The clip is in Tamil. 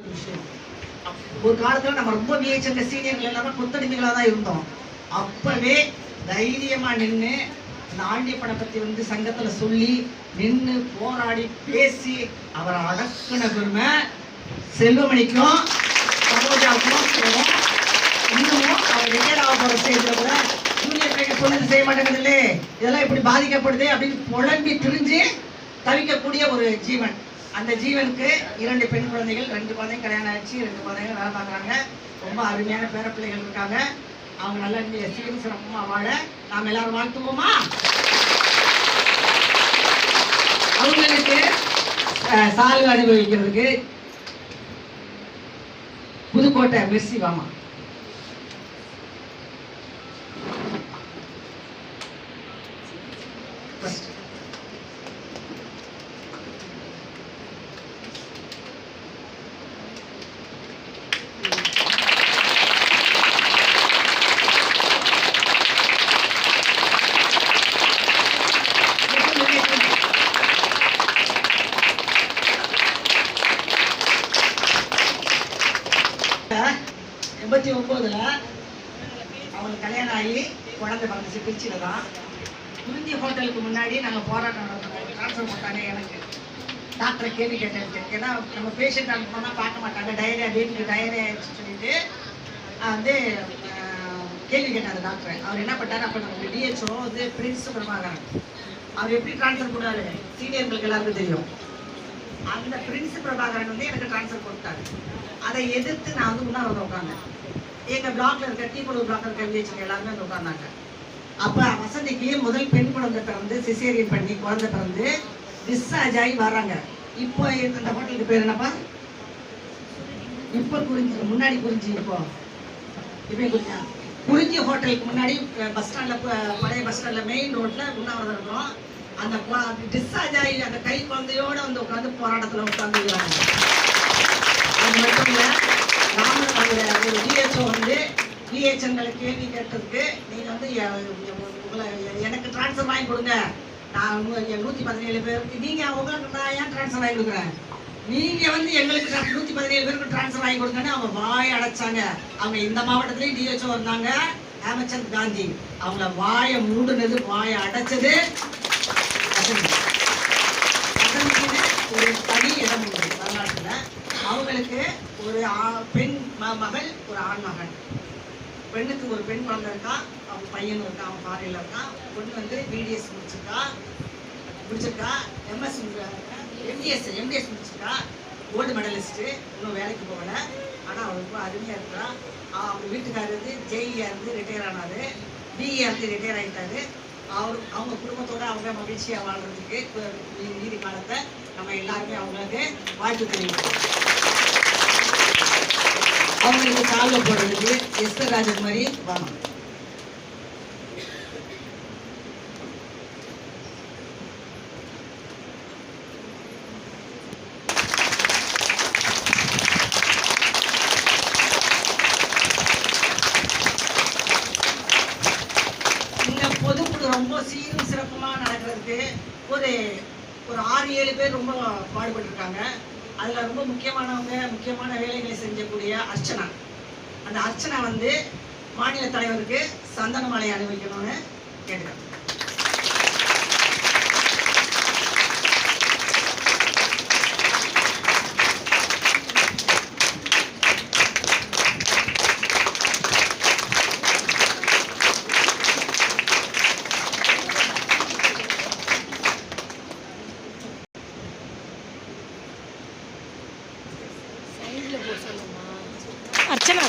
ஒரு விஷயம். ஒரு காலத்துல நம்ம ரொம்ப விஹெச்எல் சீனியர்கள் எல்லாமே கொத்தடிமைகளா தான் இருந்தோம். அப்பவே தைரியமா நின்று அந்த ஆண்டிய படம் பத்தி சங்கத்துல சொல்லி நின்று போராடி பேசி அவரை அடக்குன பெருமை செல்வமணிக்கும் சரோஜாவுக்கும். இன்னமும் அவர் ரிட்டையர் ஆக போற ஸ்டேஜ்ல கூட ஜூனியர் கைக்கு சொன்னது செய்ய மாட்டேங்குது இல்லே, இதெல்லாம் இப்படி பாதிக்கப்படுது அப்படின்னு புலம்பி திரிஞ்சு தவிக்கக்கூடிய ஒரு ஜீவன். அந்த ஜீவனுக்கு 2 பெண் குழந்தைகள், 2 குழந்தைங்க கல்யாணம் ஆச்சு, 2 குழந்தைங்க வேலை பார்க்குறாங்க. ரொம்ப அருமையான பேரப்பிள்ளைகள் இருக்காங்க. அவங்க நல்லா சீரும் சிறப்புமா வாழ நாம் எல்லாரும் வாழ்த்துவோமா? அவங்களுக்கு சால்வை அனுபவிக்கிறதுக்கு புதுக்கோட்டை மெர்சி வாமா. அவங்களுக்கு கல்யாணம் ஆகி குழந்தை பிறந்துச்சு. திருச்சியில தான் குறிஞ்சி ஹோட்டலுக்கு முன்னாடி நாங்கள் போராட்டம் நடத்துறோம். ட்ரான்ஸ்ஃபர் போட்டாங்க. எனக்கு டாக்டரை கேள்வி கேட்டேன். ஏன்னா நம்ம பேஷண்ட் அனுப்பினா பார்க்க மாட்டாங்க, டயரியா வீட்டுக்கு டயரியா ஆயிடுச்சுன்னு சொல்லிட்டு கேள்வி கேட்டார் டாக்டர். அவர் என்ன பண்ணார், அப்போ நம்ம டிஹெச்ஓ பிரின்ஸ் பிரபாகரன், அவர் எப்படி ட்ரான்ஸ்ஃபர் போடுறாரு சீனியர்களுக்கு எல்லாருக்கும் தெரியும். அந்த பிரின்ஸ் பிரபாகரன் எனக்கு ட்ரான்ஸ்ஃபர் கொடுத்தாரு. அதை எதிர்த்து நான் உண்ணாவிரதம் உட்காந்தேன். எங்க பிளாக்ல இருக்க டீக்குழு பிளாக்ல இருக்க விஹெச்எல் எல்லாருமே உட்கார்ந்தாங்க. அப்ப வசந்திக்கு முதல் பெண் குழந்தை பிறந்து சிசேரியன் பண்ணி குழந்தை பிறந்து டிஸ்சார்ஜ் ஆகி வர்றாங்க. இப்போ அந்த ஹோட்டலுக்கு பேர் என்னப்பா? இப்ப குறிஞ்சி, முன்னாடி குறிஞ்சி, இப்போ குறிஞ்சா குறிஞ்சி ஹோட்டலுக்கு முன்னாடி பஸ் ஸ்டாண்ட்ல, பழைய பஸ் ஸ்டாண்ட்ல மெயின் ரோட்ல உண்ணாவிரதம் இருக்கிறோம். அந்த டிஸ்சார்ஜ் ஆகி அந்த கை குழந்தையோட உட்காந்து போராட்டத்துல உட்காந்துக்கிறாங்க. அது மட்டும் இல்லை, ஒரு டிஹெச்ஓ விஹெச்என்களை கேள்வி கேட்டதுக்கு நீங்க உங்களை எனக்கு டிரான்ஸ்ஃபர் வாங்கி கொடுங்க, நான் 117 பேருக்கு நீங்க உங்களுக்கு நான் ஏன் டிரான்ஸ்ஃபர் வாங்கி கொடுக்குறேன், நீங்க எங்களுக்கு 117 பேருக்கு டிரான்ஸ்ஃபர் வாங்கி கொடுங்கன்னு அவங்க வாய் அடைச்சாங்க. அவங்க இந்த மாவட்டத்திலேயும் டிஹெச்ஓ இருந்தாங்க, ஹேமச்சந்த் காந்தி. அவங்கள வாயை மூடுனது, வாயை அடைச்சது ஒரு தனி இடம் உண்டு வரலாற்றுல. அவங்களுக்கு ஒரு பெண் மகள், ஒரு ஆண் மகன். பெண்ணுக்கு ஒரு பெண் குழந்தை இருக்கா, அவங்க பையனும் இருக்கா, அவன் ஃபாரின்ல இருக்கான். பொண்ணு பிடிஎஸ் முடிச்சிருக்கா, எம்டிஎஸ் முடிச்சிருக்கா, கோல்டு மெடலிஸ்ட்டு, இன்னும் வேலைக்கு போகலை. ஆனால் அவருக்கு அருமையாக இருக்கிறா. அவங்க வீட்டுக்காரர் ஜேஇயா இருந்து ரிட்டையர் ஆனார், பிஇயா இருந்து ரிட்டையர் ஆகிட்டாரு. அவங்க குடும்பத்தோடு அவங்க மகிழ்ச்சியாக வாழ்றதுக்கு நீதி காலத்தை நம்ம எல்லாருமே அவங்களுக்கு வாழ்த்து தெரிவிக்கிறோம். அவங்களுக்கு சால்வை போடுறதுக்கு எஸ்தர் ராஜகுமாரி வாங்க. இந்த பொதுக்குழு ரொம்ப சீரும் சிறப்புமா நடக்கிறதுக்கு ஒரு 6-7 பேர் ரொம்ப பாடுபட்டு இருக்காங்க. அதில் ரொம்ப முக்கியமான வேலைகளை செஞ்சக்கூடிய அர்ச்சனா. அந்த அர்ச்சனா மாநில தலைவருக்கு சந்தன மாலை அணிவிக்கணும்னு கேட்டுக்கிறேன். அர்ச்சனா